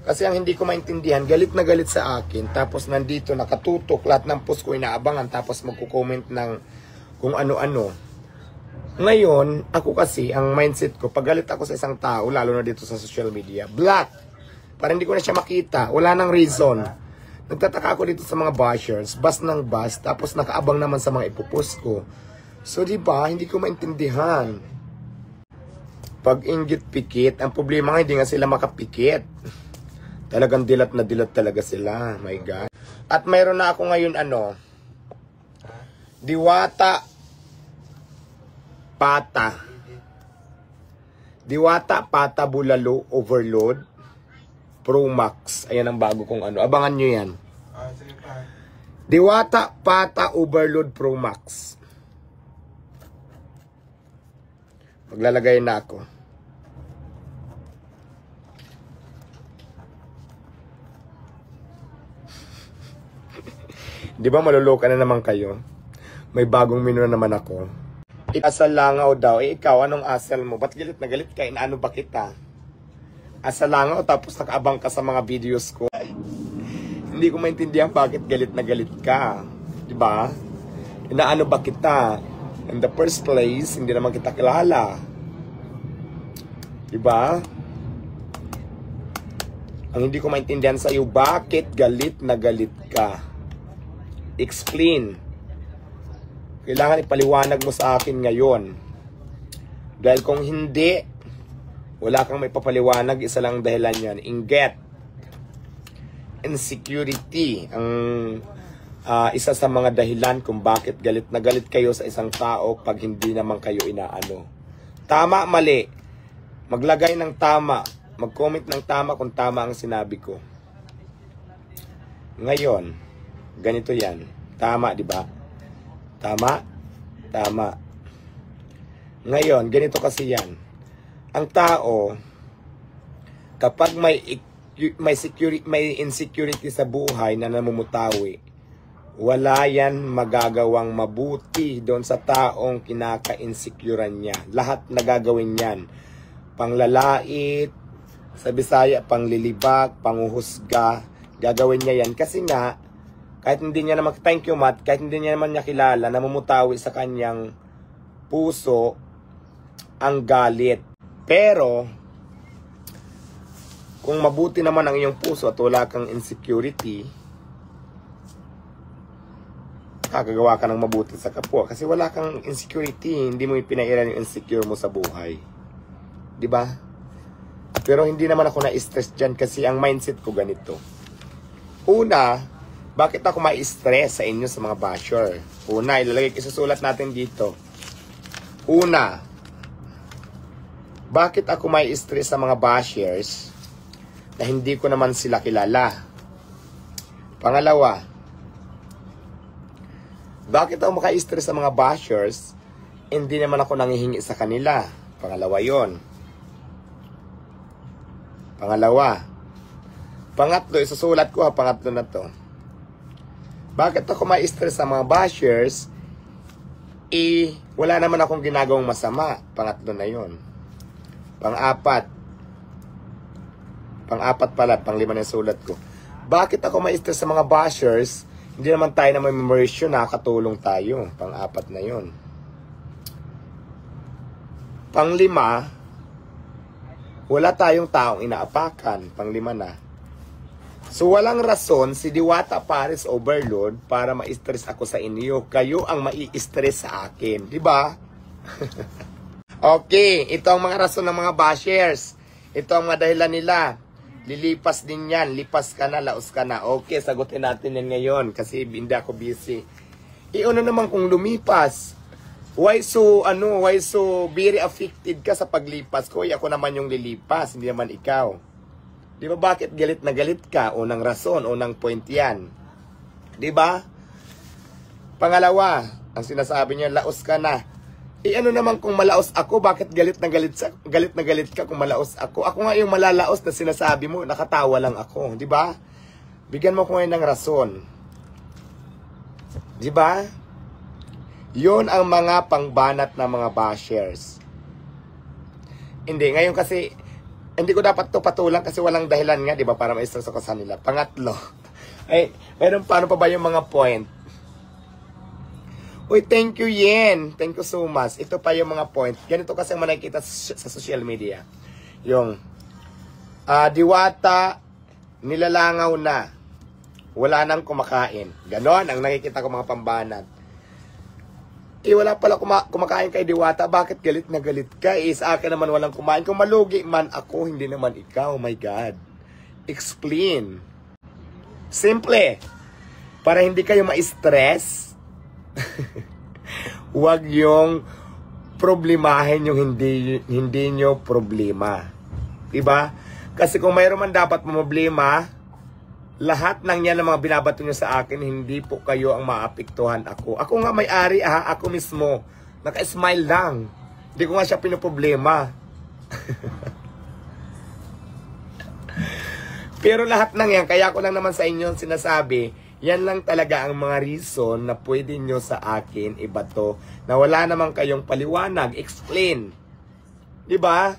Kasi ang hindi ko maintindihan, galit na galit sa akin, tapos nandito nakatutok, lahat ng post ko inaabangan, tapos magko-comment ng kung ano-ano. Ngayon, ako kasi, ang mindset ko, pag galit ako sa isang tao, lalo na dito sa social media, block. Para hindi ko na siya makita, wala nang reason. Nagtataka ako dito sa mga bashers, bas ng bas, tapos nakaabang naman sa mga ipopost ko. So, di ba, hindi ko maintindihan. Pag inggit pikit, ang problema nga hindi nga sila makapikit. Talagang dilat na dilat talaga sila. My God. At mayroon na ako ngayon Diwata Pata. Diwata Pata Bulalo Overload Pro Max. Ayan ang bago kong Abangan nyo yan. Diwata Pata Overload Pro Max. Maglalagay na ako. Di ba maluluka na naman kayo? May bagong menu na naman ako. Asal langaw daw. Ikaw, anong asal mo? Ba't galit na galit ka? Inaano ba kita? Asal langaw tapos nakaabang ka sa mga videos ko. Hindi ko maintindihan bakit galit na galit ka. Di ba? Inaano ba kita? In the first place, hindi naman kita kilala. Di ba? Ang hindi ko maintindihan sa iyo, bakit galit na galit ka? Explain. Kailangan ipaliwanag mo sa akin ngayon. Dahil kung hindi, wala kang may papaliwanag, isa lang dahilan yan. Inggit. Insecurity. Ang isa sa mga dahilan kung bakit galit na galit kayo sa isang tao pag hindi naman kayo inaano. Tama, mali. Maglagay ng tama. Mag-comment ng tama kung tama ang sinabi ko. Ngayon, ganito yan. Tama, di ba? Tama? Tama. Ngayon, ganito kasi yan. Ang tao, kapag may insecurity sa buhay na namumutawi, wala yan magagawang mabuti doon sa taong kinaka-insecurean niya. Lahat nagagawin yan. Panglalait, sa Bisaya, panglilibak, panguhusga, gagawin niya yan. Kasi nga, kahit hindi niya naman, thank you Matt, kahit hindi niya naman niya kilala, namumutawi sa kanyang puso ang galit. Pero, kung mabuti naman ang iyong puso at wala kang insecurity, kakagawa ka ng mabuti sa kapwa. Kasi wala kang insecurity, hindi mo ipinairan yung insecure mo sa buhay. Diba? Pero hindi naman ako na-stress dyan kasi ang mindset ko ganito. Una, bakit ako ma-stress sa inyo sa mga basher? Una, isusulat natin dito. Una, bakit ako ma-stress sa mga bashers na hindi ko naman sila kilala? Pangalawa, bakit ako maka-stress sa mga bashers hindi naman ako nangihingi sa kanila? Pangalawa yon. Pangalawa. Pangatlo, isusulat ko pangatlo na to. Bakit ako ma-stress sa mga bashers? Wala naman akong ginagawang masama. Pangatlo na yon. Pang-apat. Pang-apat pala, pang-lima na sulat ko. Bakit ako ma-stress sa mga bashers? Hindi naman tayo na may memorysyo, nakakatulong tayo. Pang-apat na yon. Pang-lima, wala tayong taong inaapakan. Pang-lima na. So, walang rason si Diwata Paris Overload para ma-stress ako sa inyo. Kayo ang mai-stress sa akin. Diba? Okay. Ito ang mga rason ng mga bashers. Ito ang mga dahilan nila. Lilipas din yan. Lipas ka na, laos ka na. Okay, sagutin natin yan ngayon kasi hindi ako busy. Ano naman kung lumipas? Why so very affected ka sa paglipas ko? Ako naman yung lilipas, hindi naman ikaw. Di ba bakit galit na galit ka? Unang rason, unang point yan. Di ba? Pangalawa, ang sinasabi niya, laos ka na. Ano naman kung malaos ako, bakit galit na galit ka kung malaos ako? Ako nga yung malalaos na sinasabi mo, nakatawa lang ako. Di ba? Bigyan mo ko ngayon ng rason. Di ba? Yun ang mga pangbanat ng mga bashers. Hindi, ngayon kasi hindi ko dapat to patulang kasi walang dahilan nga, di ba, para ma-stress ako sa nila. Pangatlo, ay, paano pa ba yung mga point? Uy, thank you, Yen. Thank you so much. Ito pa yung mga point. Ganito kasi ang nakikita sa social media. Yung, diwata, nilalangaw na. Wala nang kumakain. Ganon ang nakikita ko mga pambanat. Wala pala kumakain kay Diwata. Bakit galit na galit ka? Sa akin naman walang kumain. Kung malugi man ako, hindi naman ikaw. Oh my God. Explain. Simple. Para hindi kayo ma-stress, huwag yung problemahin yung hindi nyo problema. Diba? Kasi kung mayroon man dapat problema, lahat ng yan ng mga binabato nyo sa akin, hindi po kayo ang maapektuhan ako. Ako nga may-ari ako mismo. Naka-smile lang. Hindi ko nga siya pinoproblema. Pero lahat ng yan, kaya ko lang naman sa inyo sinasabi, yan lang talaga ang mga reason na pwede nyo sa akin ibato na wala naman kayong paliwanag. Explain. Diba?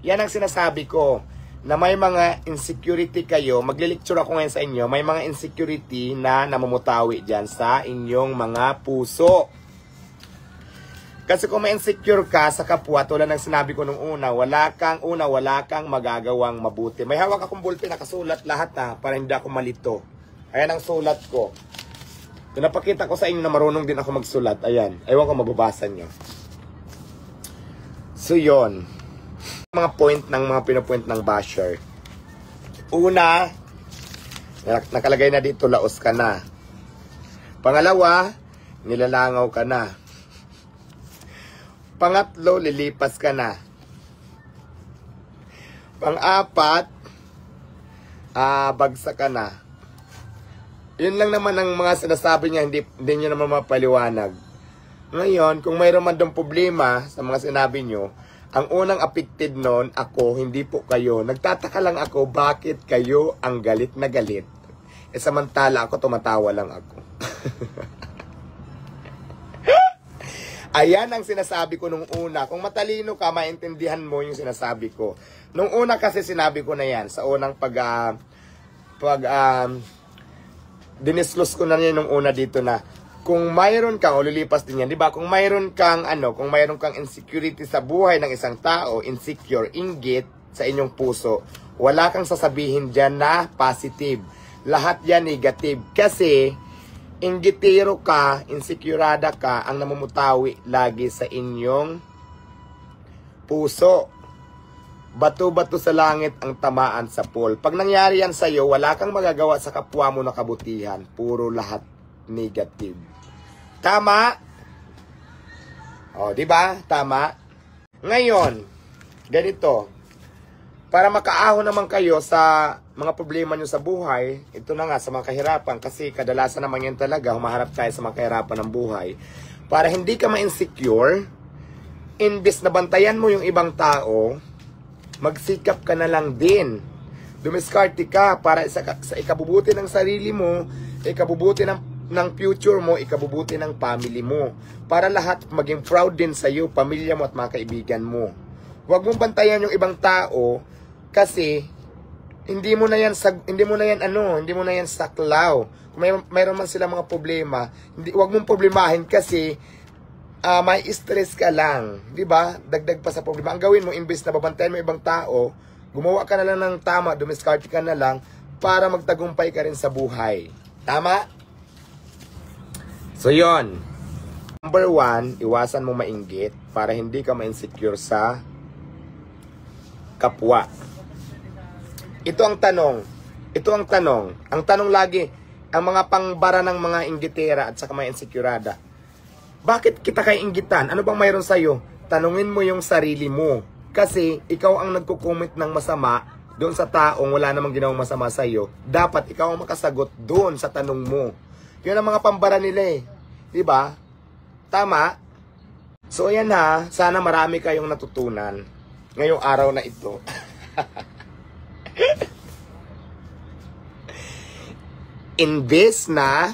Yan ang sinasabi ko. Na may mga insecurity kayo, maglilecture ako ngayon sa inyo, may mga insecurity na namumutawi dyan sa inyong mga puso. Kasi kung may insecure ka sa kapwa, tulad ng sinabi ko nung una, wala kang magagawang mabuti. May hawak akong ballpen, nakasulat lahat para hindi ako malito. Ayan ang sulat ko. Pinapakita ko sa inyo na marunong din ako magsulat. Ayan, ewan ko mababasa nyo. So yon. Mga point ng mga pinopoint ng basher. Una, nakalagay na dito, laos ka na. Pangalawa, nilalangaw ka na. Pangatlo, lilipas ka na. Pang-apat, bagsak ka na. Yun lang naman ang mga sinasabi niya, hindi nyo naman mapaliwanag. Ngayon, kung mayroon man dong problema sa mga sinabi nyo, ang unang affected nun, ako, hindi po kayo. Nagtataka lang ako, bakit kayo ang galit na galit? Samantala ako, tumatawa lang ako. Ayan ang sinasabi ko nung una. Kung matalino ka, maintindihan mo yung sinasabi ko. Nung una kasi sinabi ko na yan, sa unang dinisclose ko na yan nung una dito na, kung mayroon kang, o lilipas din yan, di ba? Kung mayroon kang, kung mayroon kang insecurity sa buhay ng isang tao, insecure, inggit sa inyong puso, wala kang sasabihin dyan na positive. Lahat yan negative. Kasi, inggitero ka, insecurada ka, ang namumutawi lagi sa inyong puso. Bato-bato sa langit ang tamaan sa pool. Pag nangyari yan sa'yo, wala kang magagawa sa kapwa mo na kabutihan. Puro lahat negative. Tama? O, di ba? Tama? Ngayon, ganito. Para makaahon naman kayo sa mga problema nyo sa buhay, ito na nga, sa mga kahirapan, kasi kadalasan naman yan talaga, humaharap tayo sa mga kahirapan ng buhay. Para hindi ka ma-insecure, imbes na bantayan mo yung ibang tao, magsikap ka na lang din. Dumiskarte ka para sa ikabubuti ng sarili mo, ikabubuti ng future mo, ikabubuti ng family mo. Para lahat maging proud din sa iyo, pamilya mo at mga kaibigan mo. Huwag mong bantayan yung ibang tao kasi hindi mo na yan saklaw. Kung mayroon man sila mga problema, huwag mong problemahin kasi may stress ka lang, 'di ba? Dagdag pa sa problema. Ang gawin mo, imbes na babantayan mo ibang tao, gumawa ka na lang ng tama, dumiskarte ka na lang para magtagumpay ka rin sa buhay. Tama? So, yon. Number 1, iwasan mo mainggit para hindi ka ma-insecure sa kapwa. Ito ang tanong. Ang tanong lagi, ang mga pangbara ng mga inggitera at saka mga insecurada. Bakit kita kay inggitan? Ano bang mayroon sa'yo? Tanungin mo yung sarili mo. Kasi ikaw ang nagko-comment ng masama doon sa taong wala namang ginawang masama sa'yo. Dapat ikaw ang makasagot doon sa tanong mo. Yun ang mga pambara nila eh. Diba? Tama? So ayan ha, sana marami kayong natutunan ngayong araw na ito. Imbes na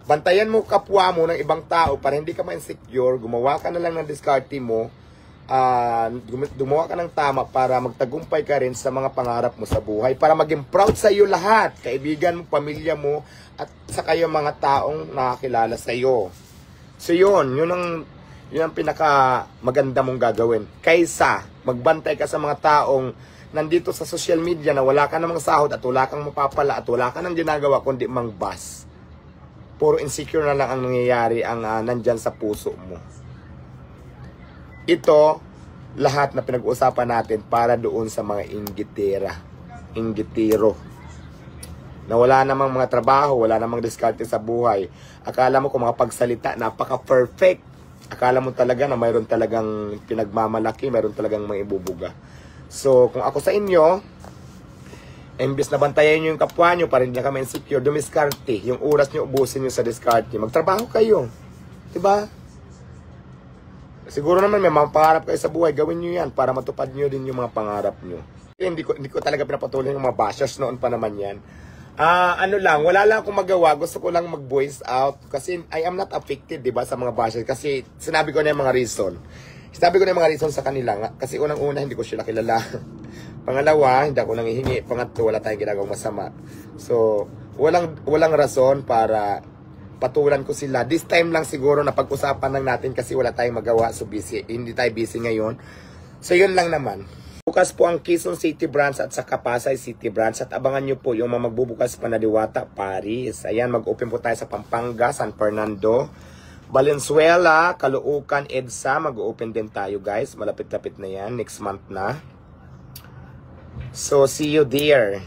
bantayan mo kapwa mo ng ibang tao para hindi ka ma-insecure, gumawa ka na lang ng diskarte mo, gumawa ka ng tama para magtagumpay ka rin sa mga pangarap mo sa buhay, para maging proud sa iyo lahat, kaibigan mo, pamilya mo, at sa kayo mga taong nakakilala sa iyo. So yun ang pinaka maganda mong gagawin, kaysa magbantay ka sa mga taong nandito sa social media na wala ka namang sahod at wala kang mapapala at wala ka nang ginagawa kundi mangbas. Puro insecure na lang ang nangyayari, ang nandyan sa puso mo. Ito, lahat na pinag-uusapan natin para doon sa mga inggitero, na wala namang mga trabaho, wala namang diskarte sa buhay. Akala mo kung makapagsalita, napaka-perfect. Akala mo talaga na mayroon talagang pinagmamalaki, mayroon talagang may ibubuga. So, kung ako sa inyo, imbis na bantayan nyo yung kapwa nyo, para hindi na kami insecure, dumiskarte. Yung oras nyo, ubusin nyo sa diskarte. Magtrabaho kayo. Diba? Siguro naman may mga pangarap kayo sa buhay, gawin nyo yan para matupad nyo din yung mga pangarap nyo. Hindi ko talaga pinapatuloy yung mga bashers noon pa naman yan. Wala lang akong magawa. Gusto ko lang mag-voice out kasi I am not affected, diba, sa mga bashers. Kasi sinabi ko na yung mga reason. Sinabi ko na yung mga reason sa kanila. Kasi unang-una, hindi ko sila kilala. Pangalawa, hindi ako nanghihingi. Pangatlo, wala tayong ginagawang masama. So, walang rason para patulan ko sila. This time lang siguro na pag-usapan lang natin kasi wala tayong magawa. So, busy. Hindi tayo busy ngayon. So, yun lang naman. Bukas po ang Quezon City branch at sa Pasay City branch. At abangan nyo po yung mga magbubukas pa na Diwata, Paris. Ayan, mag-open po tayo sa Pampanga, San Fernando, Valenzuela, Caloocan, EDSA. Mag-open din tayo, guys. Malapit-lapit na yan. Next month na. So, see you there.